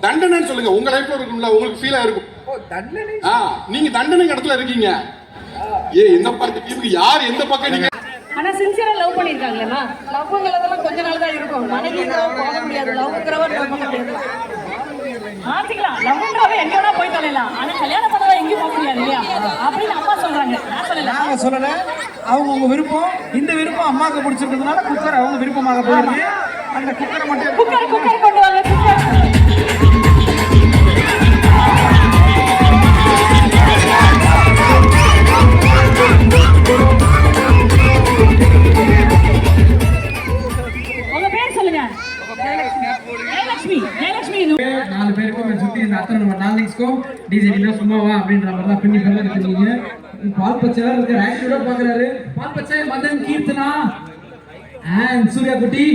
தண்டனைன்னு சொல்லுங்க. உங்க லைஃப்ல இருக்கும்ல, உங்களுக்கு ஃபீலா இருக்கும். தண்டனை. நீங்க தண்டனை இடத்துல இருக்கீங்க. எந்த பக்கத்துக்கு யார் எந்த பக்கம் நீங்க ஆனா சின்சியரா லவ் பண்ணிருக்காங்களா? லவ்ங்கிறதெல்லாம் கொஞ்ச நாள் தான் இருக்கும். மனைவிங்கிறவ போக முடியாது, லவ்ங்கிறவ போக முடியாது. மாத்திக்கலாம், லவ்ங்கிறவ எங்கேயா போய் தொலைலாம். ஆனா கல்யாணம் பண்ணவ எங்கேயும் போக முடியாது இல்லையா அப்படின்னு அம்மா சொல்றாங்க. நாங்க சொல்லல, அவங்க விருப்பம். இந்த விருப்பம் அம்மாவுக்கு பிடிச்சிருக்கிறதுனால குக்கர் அவங்க விருப்பமாக போயிருக்கு. அந்த குக்கரை மட்டும் குக்கர் கொண்டு வாங்க. உங்க பேர் சொல்லுங்க. நாலு பேருக்கும் சுத்தி இந்த அத்தனை நம்ம டார்லிங்ஸ்க்கும் டிஜே சும்மாவா அப்படின்ற மாதிரி தான் பின்னி பண்ணீங்க. பால் பச்சை இருக்க ஆக்டிவா பாக்குறாரு. பால் பச்சை மதன் கீர்த்தனா அண்ட் சூர்யா குட்டி.